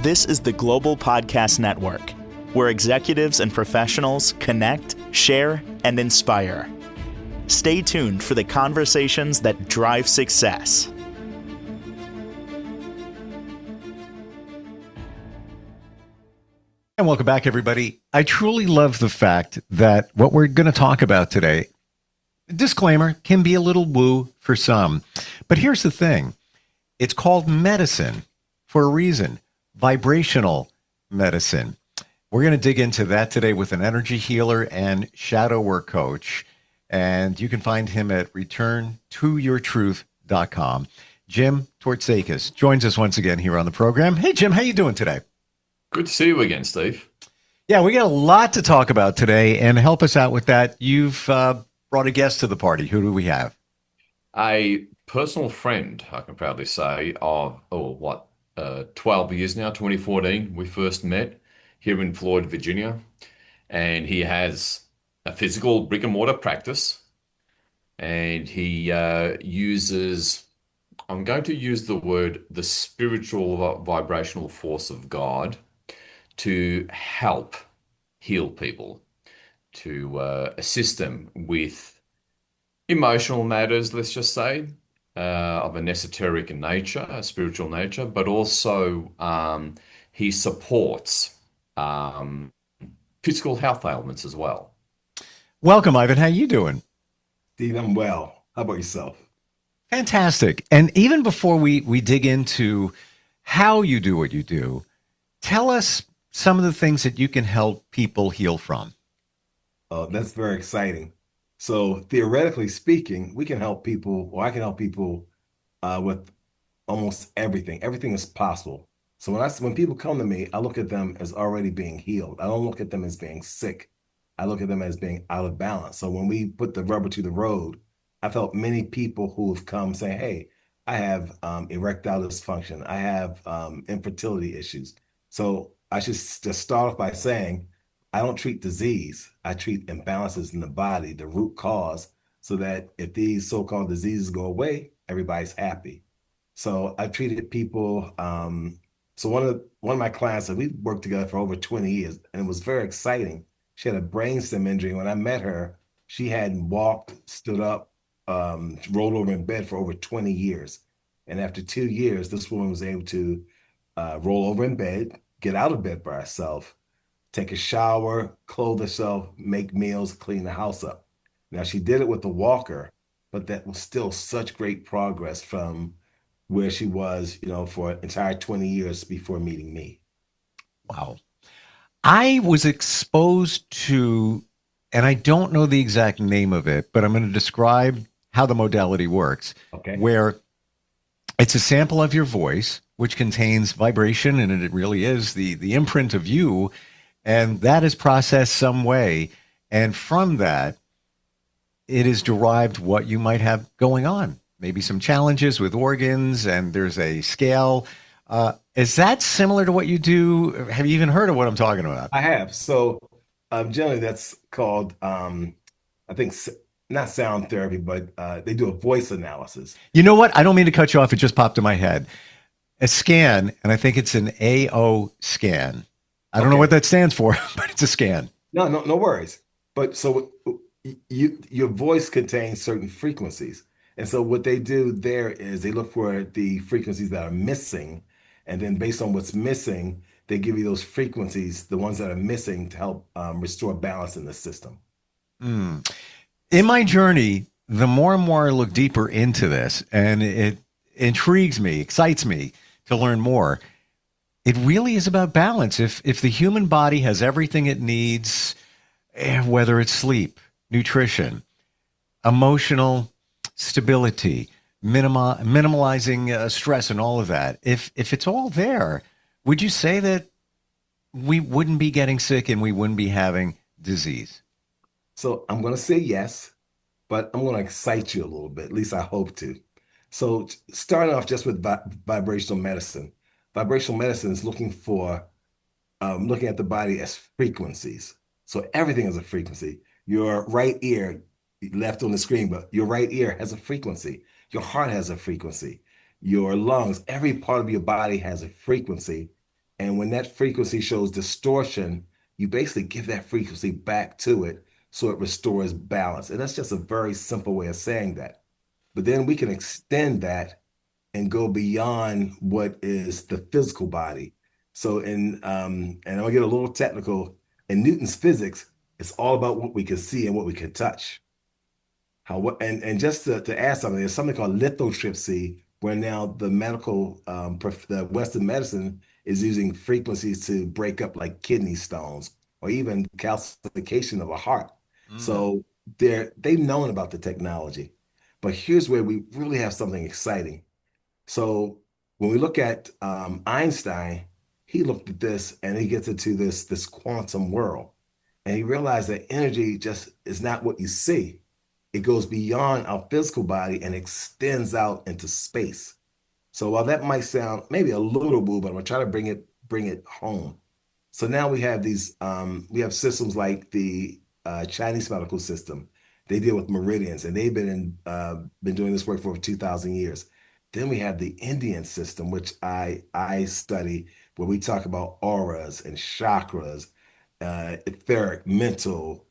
This is the Global Podcast Network, where executives and professionals connect, share, and inspire. Stay tuned for the conversations that drive success. And welcome back, everybody. I truly love the fact that what we're going to talk about today, disclaimer, can be a little woo for some. But here's the thing. It's called medicine for a reason. Vibrational medicine. We're going to dig into that today with an energy healer and shadow work coach. And you can find him at returntoyourtruth.com. Jim Tourtsakis joins us once again here on the program. Hey, Jim, how you doing today? Good to see you again, Steve. Yeah, we got a lot to talk about today, and help us out with that. You've brought a guest to the party. Who do we have? A personal friend, I can proudly say, of 12 years now, 2014. We first met here in Floyd, Virginia, and he has a physical brick and mortar practice, and he uses, I'm going to use the word, the spiritual vibrational force of God to help heal people, to assist them with emotional matters, let's just say, of an esoteric nature, a spiritual nature, but also he supports physical health ailments as well. Welcome, Ivan. How you doing? Steve, I'm well. How about yourself? Fantastic. And even before we dig into how you do what you do, tell us some of the things that you can help people heal from. Oh, that's very exciting. So theoretically speaking, we can help people, or I can help people with almost everything. Everything is possible. So when people come to me, I look at them as already being healed. I don't look at them as being sick. I look at them as being out of balance. So when we put the rubber to the road, I've helped many people who have come saying, hey, I have erectile dysfunction. I have infertility issues. So I should just start off by saying, I don't treat disease. I treat imbalances in the body, the root cause, so that if these so-called diseases go away, everybody's happy. So I've treated people. So one of my clients, we've worked together for over 20 years, and it was very exciting. She had a brainstem injury. When I met her, she hadn't walked, stood up, rolled over in bed for over 20 years. And after 2 years, this woman was able to roll over in bed, get out of bed by herself, take a shower, clothe herself, make meals, clean the house up. Now, she did it with a walker, but that was still such great progress from where she was, for an entire 20 years before meeting me. Wow. I was exposed to, and I don't know the exact name of it, but I'm going to describe how the modality works. Okay. Where it's a sample of your voice, which contains vibration, and it really is the imprint of you. And that is processed some way. And from that, it is derived what you might have going on. Maybe some challenges with organs, and there's a scale. Is that similar to what you do? Have you even heard of what I'm talking about? I have. So generally that's called, I think, not sound therapy, but they do a voice analysis. You know what? I don't mean to cut you off. It just popped in my head. A scan, and I think it's an AO scan. I don't know what that stands for, but it's a scan. No worries. But so your voice contains certain frequencies. And so what they do there is they look for the frequencies that are missing. And then based on what's missing, they give you those frequencies, the ones that are missing, to help restore balance in the system. In my journey, the more and more I look deeper into this, and it intrigues me, excites me to learn more. It really is about balance. If the human body has everything it needs, whether it's sleep, nutrition, emotional stability, minimalizing stress and all of that, if it's all there, would you say that we wouldn't be getting sick and we wouldn't be having disease? So I'm going to say yes, but I'm going to excite you a little bit. At least I hope to. So starting off just with vibrational medicine. Vibrational medicine is looking at the body as frequencies. So everything is a frequency. Your right ear, left on the screen, but your right ear has a frequency. Your heart has a frequency. Your lungs, every part of your body has a frequency. And when that frequency shows distortion, you basically give that frequency back to it so it restores balance. And that's just a very simple way of saying that. But then we can extend that and go beyond what is the physical body. So and I'll get a little technical. In Newton's physics, it's all about what we can see and what we can touch. And just to add something, there's something called lithotripsy, where now the the Western medicine is using frequencies to break up like kidney stones or even calcification of a heart. Mm. So they've known about the technology, but here's where we really have something exciting. So when we look at Einstein, he looked at this and he gets into this quantum world, and he realized that energy just is not what you see. It goes beyond our physical body and extends out into space. So while that might sound maybe a little woo, but I'm gonna try to bring it home. So now we have systems like the Chinese medical system. They deal with meridians, and they've been doing this work for over 2,000 years. Then we have the Indian system, which I study, where we talk about auras and chakras, etheric, mental,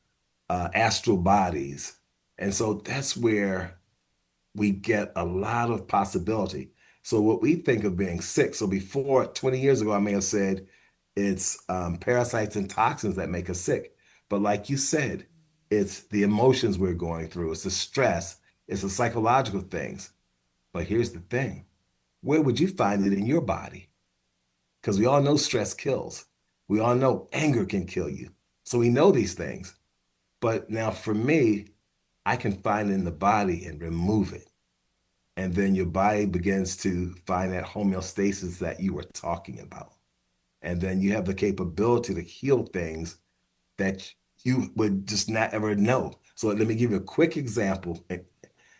astral bodies. And so that's where we get a lot of possibility. So what we think of being sick, so before 20 years ago, I may have said it's parasites and toxins that make us sick. But like you said, it's the emotions we're going through, it's the stress, it's the psychological things. But here's the thing, where would you find it in your body? Because we all know stress kills. We all know anger can kill you. So we know these things. But now for me, I can find it in the body and remove it. And then your body begins to find that homeostasis that you were talking about. And then you have the capability to heal things that you would just not ever know. So let me give you a quick example.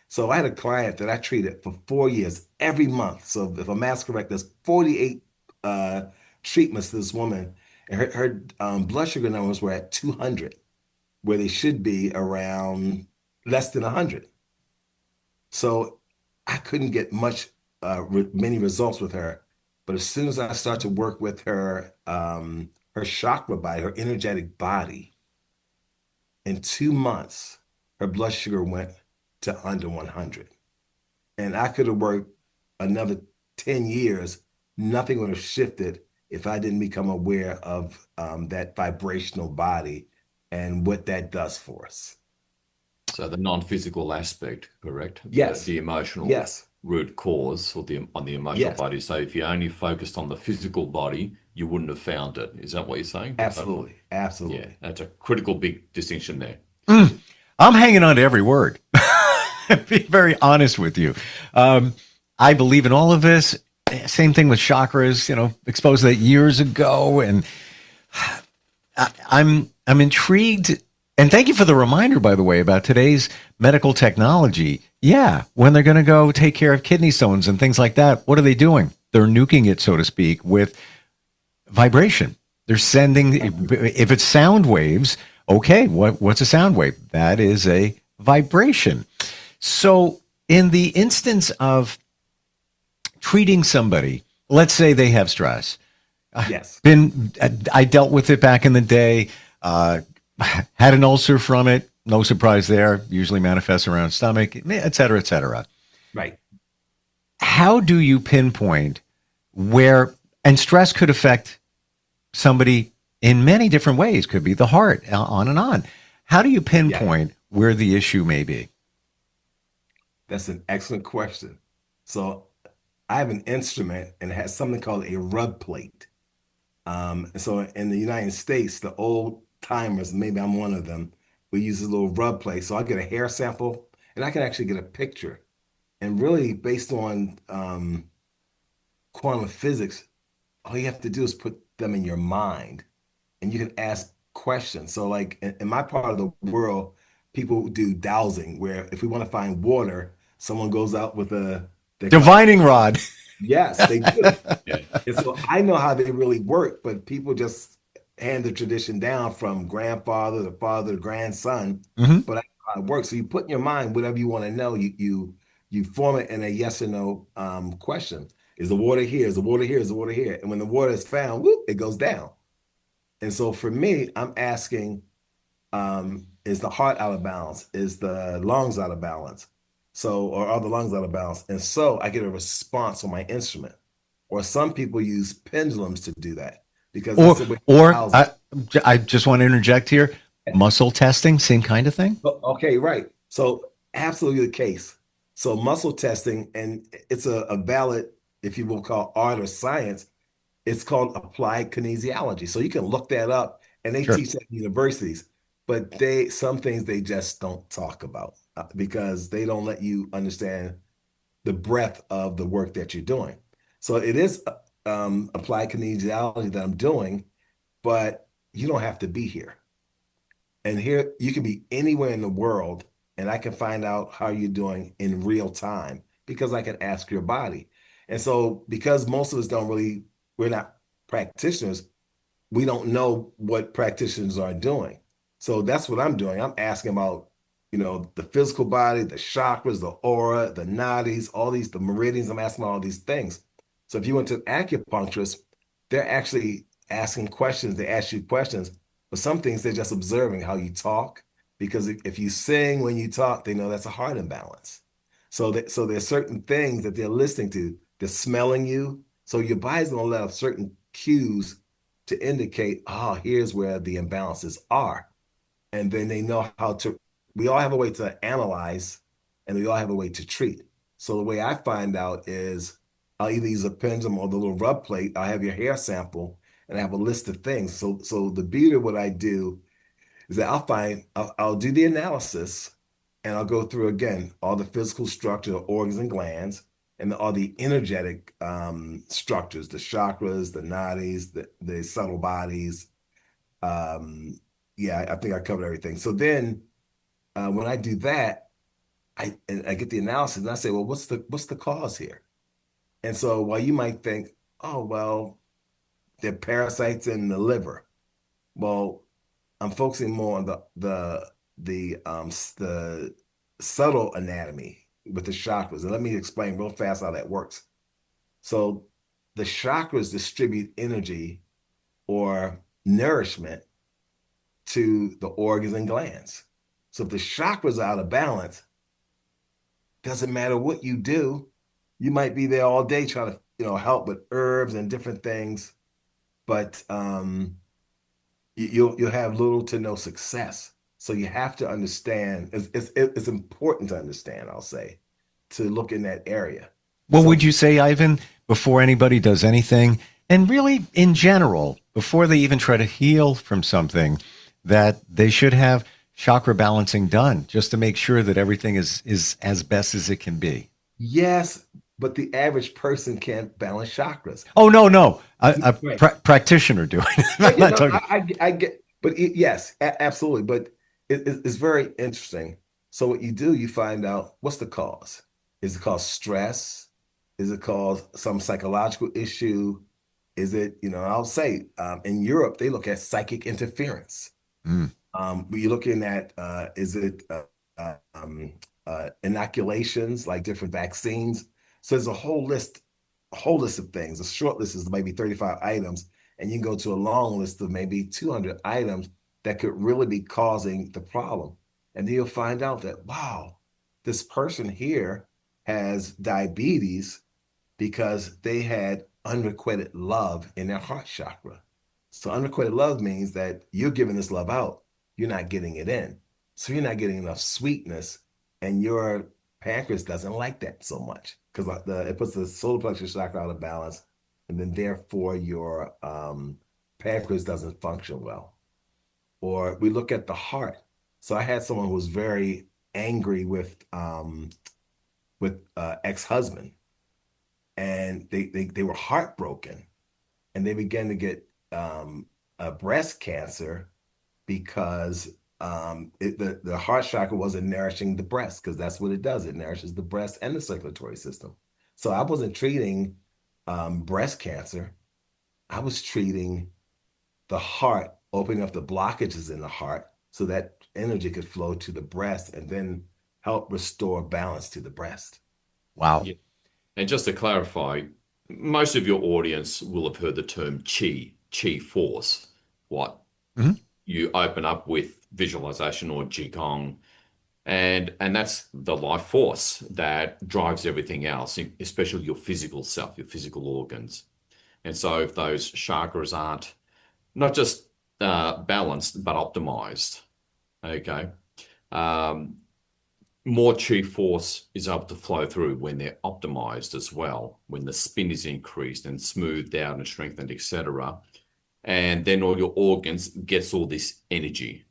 So I had a client that I treated for 4 years, every month. So if I'm math correct, there's 48 uh, treatments to this woman, and her blood sugar numbers were at 200, where they should be around less than 100. So I couldn't get many results with her. But as soon as I start to work with her chakra body, her energetic body, in 2 months, her blood sugar went to under 100. And I could have worked another 10 years. Nothing would have shifted if I didn't become aware of that vibrational body and what that does for us. So the non-physical aspect, correct? Yes. The emotional Yes. root cause or on the emotional Yes. body. So if you only focused on the physical body, you wouldn't have found it. Is that what you're saying? Absolutely. Yeah, Absolutely. that's a critical big distinction there. I'm hanging on to every word. Be very honest with you. I believe in all of this. Same thing with chakras, exposed that years ago. And I'm intrigued. And thank you for the reminder, by the way, about today's medical technology. Yeah, when they're going to go take care of kidney stones and things like that, what are they doing? They're nuking it, so to speak, with vibration. They're sending, if it's sound waves, okay, what's a sound wave? That is a vibration. So in the instance of treating somebody, let's say they have stress. Yes. I dealt with it back in the day, had an ulcer from it, no surprise there, usually manifests around stomach, et cetera, et cetera. Right. How do you pinpoint where, and stress could affect somebody in many different ways, could be the heart, on and on. How do you pinpoint where the issue may be? That's an excellent question. So I have an instrument, and it has something called a rub plate. So in the United States, the old timers, maybe I'm one of them, we use a little rub plate. So I get a hair sample, and I can actually get a picture. And really, based on quantum physics, all you have to do is put them in your mind, and you can ask questions. So, like in my part of the world, people do dowsing, where if we want to find water, someone goes out with Divining rod. Yes, they do. Yeah. And so I know how they really work, but people just hand the tradition down from grandfather to father to grandson. Mhm. But I know how it works. So you put in your mind whatever you want to know. You form it in a yes or no question. Is the water here? Is the water here? Is the water here? And when the water is found, whoop, it goes down. And so for me, I'm asking, is the heart out of balance? Is the lungs out of balance? So, or are the lungs out of balance? And so I get a response on my instrument. Or some people use pendulums to do that because Or, that's the way or housing. I just want to interject here. Muscle testing, same kind of thing. Okay, right. So absolutely the case. So muscle testing, and it's a valid, if you will call art or science, it's called applied kinesiology. So you can look that up, and they Sure. teach that in universities, but some things they just don't talk about because they don't let you understand the breadth of the work that you're doing. So it is applied kinesiology that I'm doing, but you don't have to be here. And here you can be anywhere in the world, and I can find out how you're doing in real time because I can ask your body. And so, because most of us we're not practitioners, we don't know what practitioners are doing. So that's what I'm doing. I'm asking about, the physical body, the chakras, the aura, the nadis, all these, the meridians. I'm asking about all these things. So if you went to an acupuncturist, they're actually asking questions. They ask you questions, but some things they're just observing how you talk. Because if you sing when you talk, they know that's a heart imbalance. So there's certain things that they're listening to. They're smelling you. So your body's gonna let off certain cues to indicate, oh, here's where the imbalances are. And then they know we all have a way to analyze and we all have a way to treat. So the way I find out is I'll either use a pendulum or the little rub plate. I'll have your hair sample and I have a list of things. So the beauty of what I do is that I'll do the analysis and I'll go through again all the physical structure, organs and glands, and all the energetic structures, the chakras, the nadis, the subtle bodies. Yeah, I think I covered everything. So then when I do that, I get the analysis and I say, well, what's the cause here? And so while you might think, oh, well, they're parasites in the liver. Well, I'm focusing more on the subtle anatomy with the chakras. And let me explain real fast how that works. So the chakras distribute energy or nourishment to the organs and glands. So if the chakras are out of balance, doesn't matter what you do, you might be there all day trying to, help with herbs and different things, but you'll have little to no success. So you have to understand. It's important to understand. I'll say to look in that area. What So would you say, Ivan, before anybody does anything, and really in general, before they even try to heal from something, that they should have chakra balancing done just to make sure that everything is as best as it can be? yes, but the average person can't balance chakras. Oh, no, no. A Right. practitioner doing it. Yeah, I'm yeah, not no, talking. I get, but yes, absolutely. But it's very interesting. So what you do, you find out what's the cause. Is it called stress? Is it called some psychological issue? Is it, I'll say in Europe, they look at psychic interference. Mm. You're looking at, is it inoculations, like different vaccines? So there's a whole list of things. A short list is maybe 35 items, and you can go to a long list of maybe 200 items that could really be causing the problem. And then you'll find out that, wow, this person here has diabetes because they had unrequited love in their heart chakra. So unrequited love means that you're giving this love out, you're not getting it in. So you're not getting enough sweetness, and your pancreas doesn't like that so much because it puts the solar plexus chakra out of balance, and then therefore your pancreas doesn't function well. Or we look at the heart. So I had someone who was very angry with ex-husband, and they were heartbroken, and they began to get a breast cancer because the heart chakra wasn't nourishing the breast because that's what it does. It nourishes the breast and the circulatory system. So I wasn't treating breast cancer. I was treating the heart, opening up the blockages in the heart so that energy could flow to the breast and then help restore balance to the breast. Wow. Yeah. And just to clarify, most of your audience will have heard the term chi force. What Mhm. you open up with visualization or qigong, and that's the life force that drives everything else, especially your physical self, your physical organs. And so if those chakras aren't not just balanced but optimized, okay, um, more chi force is able to flow through when they're optimized as well, when the spin is increased and smoothed out and strengthened, etc. And then all your organs gets all this energy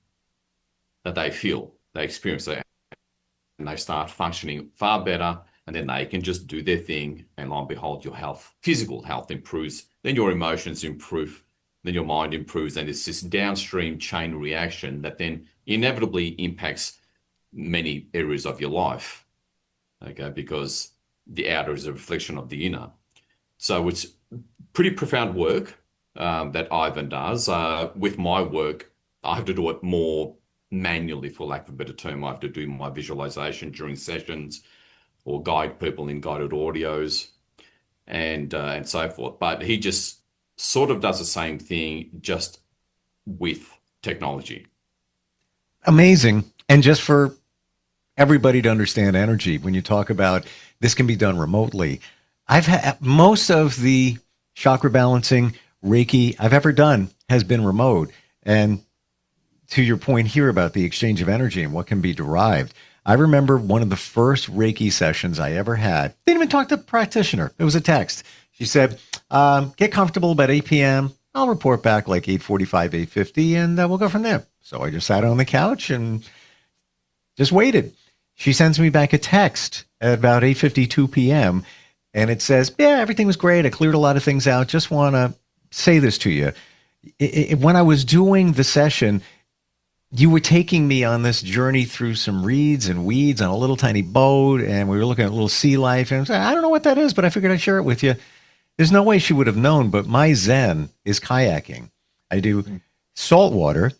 that they feel, they experience, and they start functioning far better, and then they can just do their thing, and lo and behold, your health, physical health improves, then your emotions improve, then your mind improves, and it's this downstream chain reaction that then inevitably impacts many areas of your life, okay, because the outer is a reflection of the inner. So it's pretty profound work that Ivan does. With my work, I have to do it more manually, for lack of a better term. I have to do my visualization during sessions or guide people in guided audios and so forth. But he just sort of does the same thing, just with technology. Amazing. And just for everybody to understand energy, when you talk about this can be done remotely, I've had most of the chakra balancing Reiki I've ever done has been remote. And to your point here about the exchange of energy and what can be derived, I remember one of the first Reiki sessions I ever had. Didn't even talk to the practitioner. It was a text. She said, get comfortable about 8 p.m. I'll report back like 8:45, 8:50, and we'll go from there. So I just sat on the couch and just waited. She sends me back a text at about 8:52 p.m. and it says, yeah, everything was great. I cleared a lot of things out. Just want to say this to you. When I was doing the session, you were taking me on this journey through some reeds and weeds on a little tiny boat, and we were looking at little sea life. And I was like, I don't know what that is, but I figured I'd share it with you. There's no way she would have known, but my Zen is kayaking. I do saltwater.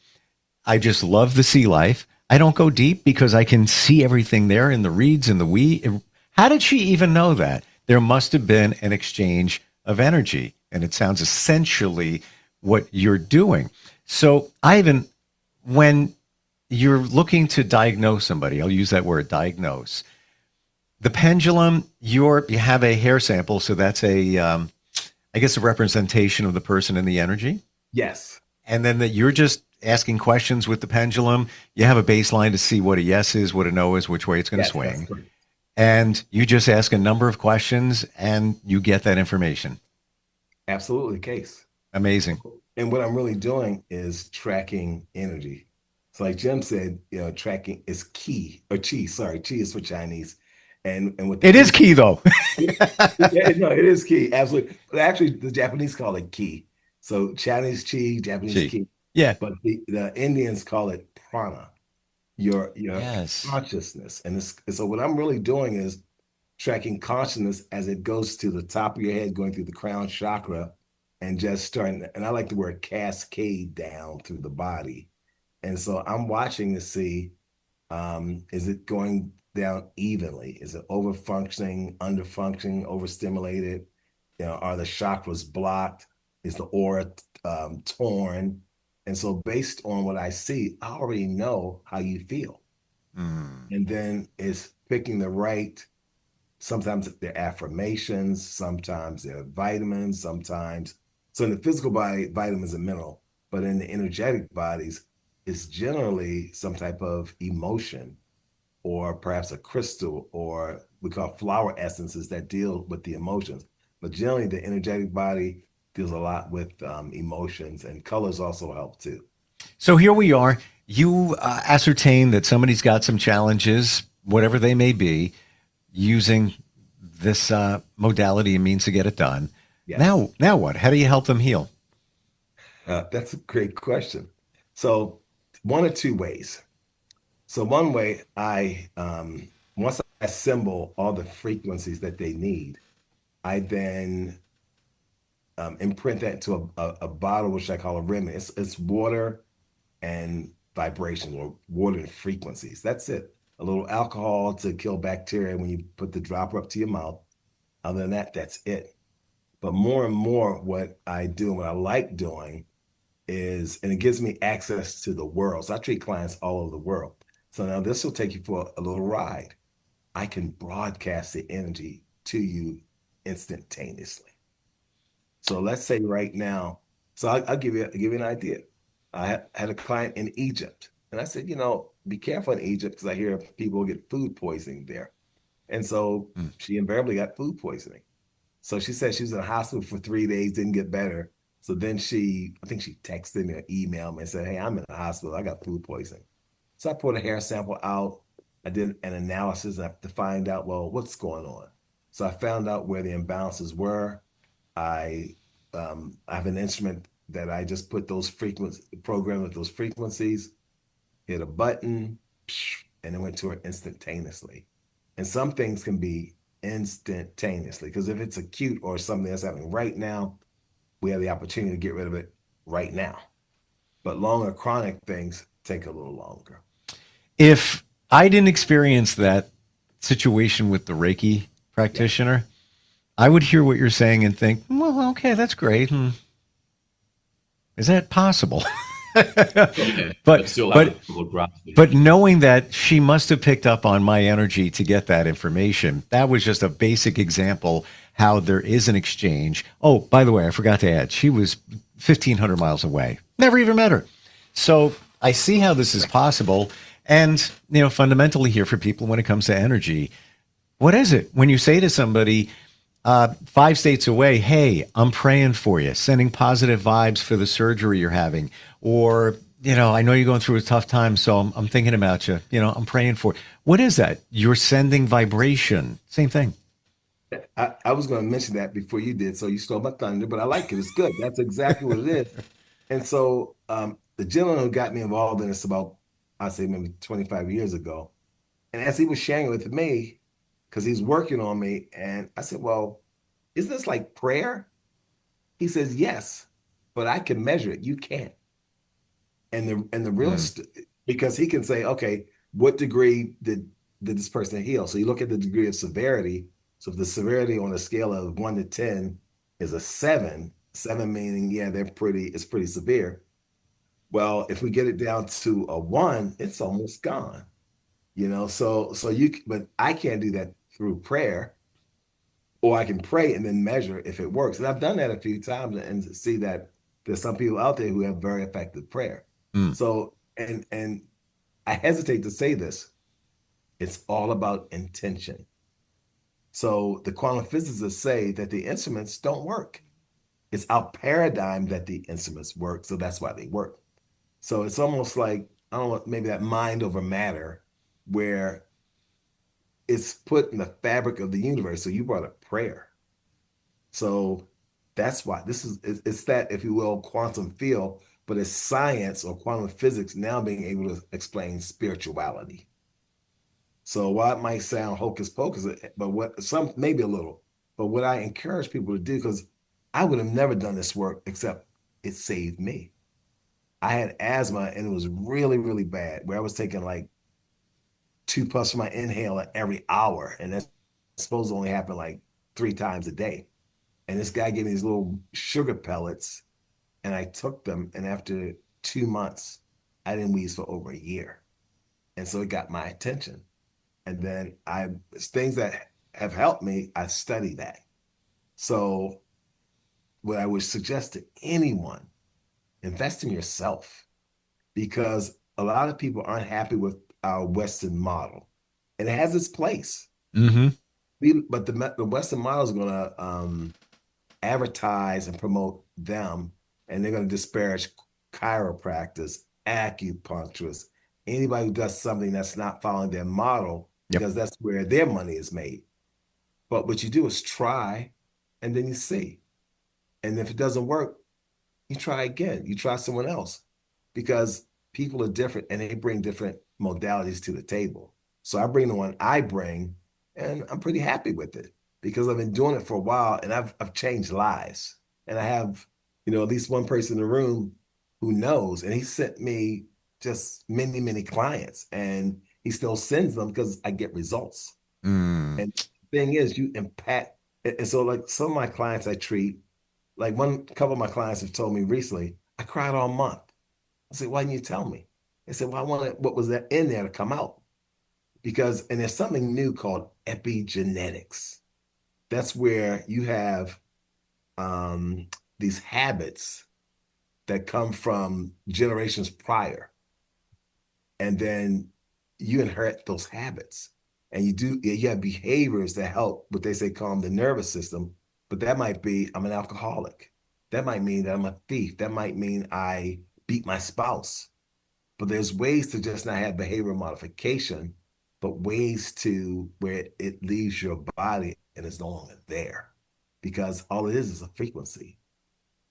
I just love the sea life. I don't go deep because I can see everything there in the reeds and the weed. How did she even know that? There must have been an exchange of energy, and it sounds essentially what you're doing. So, Ivan, when you're looking to diagnose somebody, I'll use that word, diagnose, the pendulum, you have a hair sample, so that's I guess, a representation of the person and the energy. Yes. And then that you're just asking questions with the pendulum. You have a baseline to see what a yes is, what a no is, which way it's going to Yes, that's swing. correct. And you just ask a number of questions and you get that information. Absolutely the case. Amazing. And what I'm really doing is tracking energy. So like Jim said, tracking is key or chi, sorry, chi is for Chinese. And with the It is key, though. yeah, no, it is key, absolutely. But actually, the Japanese call it ki. So Chinese chi, Japanese Gee. ki. Yeah. But the Indians call it prana, your Yes. consciousness. So what I'm really doing is tracking consciousness as it goes to the top of your head, going through the crown chakra, and just starting. And I like the word cascade down through the body. And so I'm watching to see, is it going down evenly? Is it over functioning, under functioning, overstimulated? Are the chakras blocked? Is the aura torn? And so based on what I see, I already know how you feel. Mm. And then it's picking the right, sometimes they're affirmations, sometimes they're vitamins, sometimes. So in the physical body, vitamins and mineral, but in the energetic bodies, it's generally some type of emotion or perhaps a crystal or we call flower essences that deal with the emotions. But generally, the energetic body deals a lot with emotions, and colors also help too. So here we are. You ascertain that somebody's got some challenges, whatever they may be, using this modality and means to get it done. Yes, Now what? How do you help them heal? that's a great question. So, one or two ways. So, one way once I assemble all the frequencies that they need, I then imprint that into a bottle, which I call a remedy. It's water and vibration or water and frequencies. That's it. A little alcohol to kill bacteria when you put the dropper up to your mouth. Other than that, that's it. But more and more, what I do and what I like doing is, and it gives me access to the world. So I treat clients all over the world. So now this will take you for a little ride. I can broadcast the energy to you instantaneously. So let's say right now, so I'll give you an idea. Had a client in Egypt, and I said, be careful in Egypt because I hear people get food poisoning there. And so Mm. she invariably got food poisoning. So she said she was in the hospital for 3 days, didn't get better. So then I think she texted me or emailed me and said, "Hey, I'm in the hospital. I got food poisoning." So I pulled a hair sample out. I did an analysis to find out, well, what's going on. So I found out where the imbalances were. I I have an instrument that I just put those frequencies, program with those frequencies, hit a button, and it went to her instantaneously. And some things can be instantaneously because if it's acute or something that's happening right now, we have the opportunity to get rid of it right now. But longer chronic things take a little longer. If I didn't experience that situation with the Reiki Yeah. practitioner, I would hear what you're saying and think, well, okay, that's great. Is that possible? Yeah, but but still having but trouble grasping. but knowing that she must have picked up on my energy to get that information, that was just a basic example how there is an exchange. Oh, by the way, I forgot to add, she was 1,500 miles away. Never even met her. So I see how this is possible. And, fundamentally here for people when it comes to energy, what is it? When you say to somebody, 5 states away, hey, I'm praying for you, sending positive vibes for the surgery you're having. Or, I know you're going through a tough time, so I'm thinking about you. I'm praying for you. What is that? You're sending vibration. Same thing. I was going to mention that before you did, so you stole my thunder, but I like it. It's good. That's exactly what it is. And so the gentleman who got me involved in this about, I'd say maybe 25 years ago, and as he was sharing with me, because he's working on me, and I said, well, isn't this like prayer? He says, yes, but I can measure it. You can't. And the real Mm. because he can say, okay, what degree did this person heal? So you look at the degree of severity. So if the severity on a scale of 1 to 10 is a seven, seven meaning yeah, it's pretty severe. Well, if we get it down to a one, it's almost gone. But I can't do that through prayer, or I can pray and then measure if it works. And I've done that a few times and see that there's some people out there who have very effective prayer. Mm. So, and I hesitate to say this, it's all about intention. So the quantum physicists say that the instruments don't work. It's our paradigm that the instruments work, so that's why they work. So it's almost like, I don't know, maybe that mind over matter, where it's put in the fabric of the universe. So you brought up prayer. So that's why it's that, if you will, quantum field, but it's science or quantum physics now being able to explain spirituality. So while it might sound hocus pocus, but what some maybe a little, but what I encourage people to do, because I would have never done this work except it saved me. I had asthma and it was really, really bad, where I was taking like 2 puffs from my inhaler every hour. And that's supposed to only happen like 3 times a day. And this guy gave me these little sugar pellets, and I took them. And after 2 months, I didn't wheeze for over a year. And so it got my attention. And then things that have helped me, I study that. So what I would suggest to anyone, invest in yourself, because a lot of people aren't happy with our Western model, and it has its place. Mm-hmm. But the Western model is going to advertise and promote them, and they're going to disparage chiropractors, acupuncturists, anybody who does something that's not following their model, Yep. because that's where their money is made. But what you do is try, and then you see. And if it doesn't work, you try again. You try someone else, because people are different and they bring different modalities to the table. So I bring the one I bring, and I'm pretty happy with it because I've been doing it for a while, and I've changed lives. And I have, at least one person in the room who knows, and he sent me just many, many clients, and he still sends them because I get results. Mm. And the thing is, you impact And so like some of my clients I treat, like one couple of my clients have told me recently, I cried all month. I said, why didn't you tell me? They said, well, I wanted what was that in there to come out. Because, and there's something new called epigenetics. That's where you have these habits that come from generations prior. And then you inherit those habits. And you have behaviors that help what they say calm the nervous system. But that might be, I'm an alcoholic. That might mean that I'm a thief. That might mean I beat my spouse. But there's ways to just not have behavioral modification, but ways to where it leaves your body and it's no longer there because all it is a frequency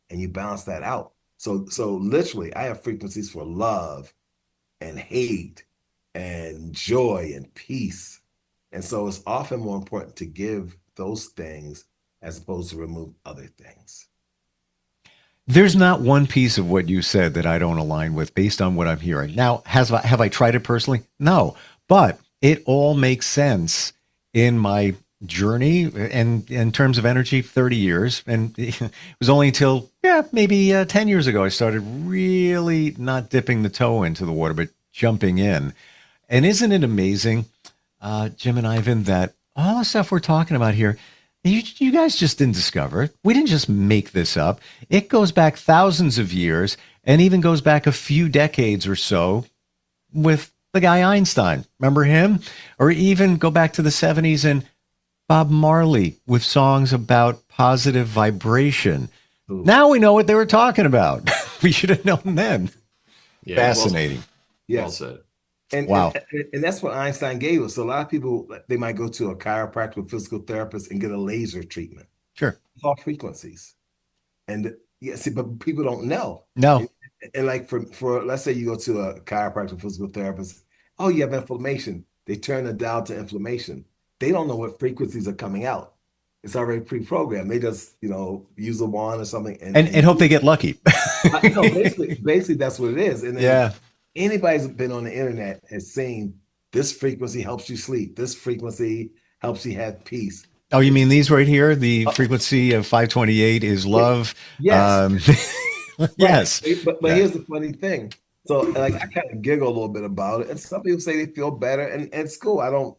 and you balance that out. So literally, I have frequencies for love and hate and joy and peace. And so it's often more important to give those things as opposed to remove other things. There's not one piece of what you said that I don't align with based on what I'm hearing. Now, have I tried it personally? No, but it all makes sense in my journey and in terms of energy, 30 years. And it was only until, maybe 10 years ago, I started really not dipping the toe into the water, but jumping in. And isn't it amazing, Jim and Ivan, that all the stuff we're talking about here, you guys just didn't discover it. We didn't just make this up. It goes back thousands of years and even goes back a few decades or so with the guy Einstein. Remember him? Or even go back to the 70s and Bob Marley with songs about positive vibration. Ooh. Now we know what they were talking about. We should have known then. Yeah, Fascinating. well said. And, Wow. and that's what Einstein gave us. So a lot of people, they might go to a chiropractor or physical therapist and get a laser treatment. Sure. It's all frequencies. And see, but people don't know. No. And like for let's say you go to a chiropractor, physical therapist, oh, you have inflammation. They turn the dial to inflammation. They don't know what frequencies are coming out. It's already pre-programmed. They just, use a wand or something And hope they get lucky. no, basically that's what it is. And then Yeah. anybody who's been on the internet has seen this frequency helps you sleep. This frequency helps you have peace. Oh, you mean these right here? The frequency of 528 is love. Yes. Yes. But here's the funny thing. So like I kind of giggle a little bit about it. And some people say they feel better and it's cool. I don't,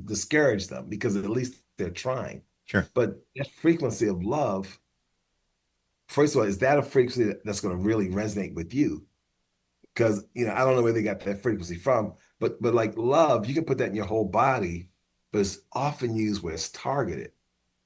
discourage them because at least they're trying. Sure. But that frequency of love, first of all, is that a frequency that's going to really resonate with you? Because I don't know where they got that frequency from, but like love, you can put that in your whole body, but it's often used where it's targeted.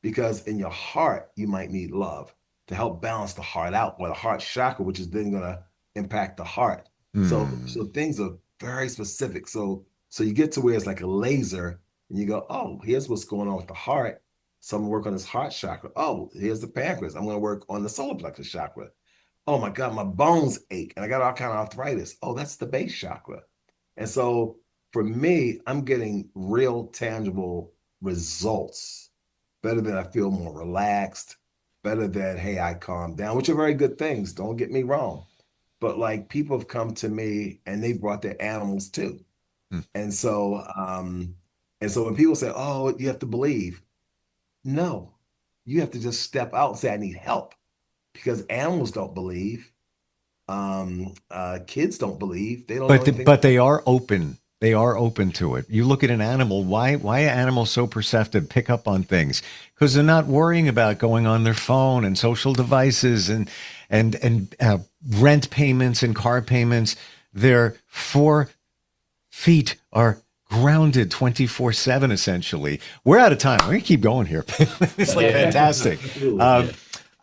Because in your heart, you might need love to help balance the heart out, or the heart chakra, which is then going to impact the heart. So things are very specific. So you get to where it's like a laser, and you go, oh, here's what's going on with the heart. So I'm gonna work on this heart chakra. Oh, here's the pancreas. I'm gonna work on the solar plexus chakra. Oh my God, my bones ache and I got all kind of arthritis. Oh, that's the base chakra. And so for me, I'm getting real tangible results. Better than I feel more relaxed, better than, hey, I calm down, which are very good things. Don't get me wrong. But like people have come to me and they've brought their animals too. And so when people say, oh, you have to believe, no, you have to just step out and say, I need help. Because animals don't believe, kids don't believe. They don't know anything. But they are open. They are open to it. You look at an animal. Why are animals so perceptive? Pick up on things because they're not worrying about going on their phone and social devices and rent payments and car payments. Their 4 feet are grounded 24/7. Essentially, we're out of time. We're gonna keep going here. It's like fantastic.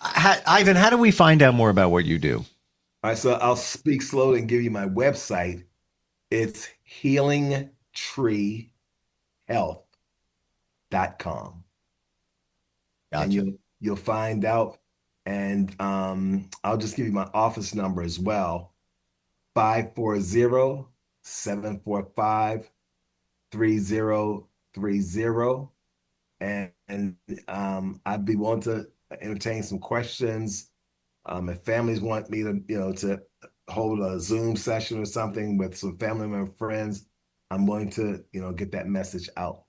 Ivan, how do we find out more about what you do? All right, so I'll speak slowly and give you my website. It's healingtreehealth.com. Gotcha. And you'll find out. And I'll just give you my office number as well. 540-745-3030. And I'd be willing to entertain some questions. If families want me to hold a Zoom session or something with some family member friends, I'm willing to get that message out.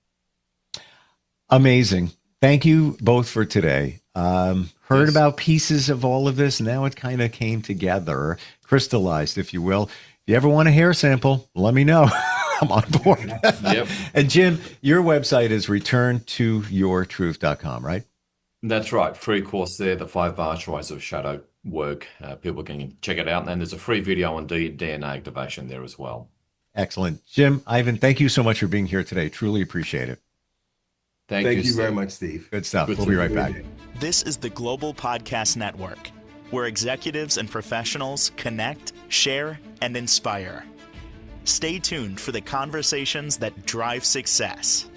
Amazing. Thank you both for today. Heard Yes. about pieces of all of this. Now it kind of came together, crystallized, if you will. If you ever want a hair sample, let me know. I'm on board. Yep. And Jim, your website is returntoyourtruth.com, right? That's right. Free course there, the 5 archways of shadow work. People can check it out. And there's a free video on DNA activation there as well. Excellent. Jim, Ivan, thank you so much for being here today. Truly appreciate it. Thank Thank you Steve. very much, Steve. Good stuff. Good We'll to be right Good back. day. This is the Global Podcast Network, where executives and professionals connect, share, and inspire. Stay tuned for the conversations that drive success.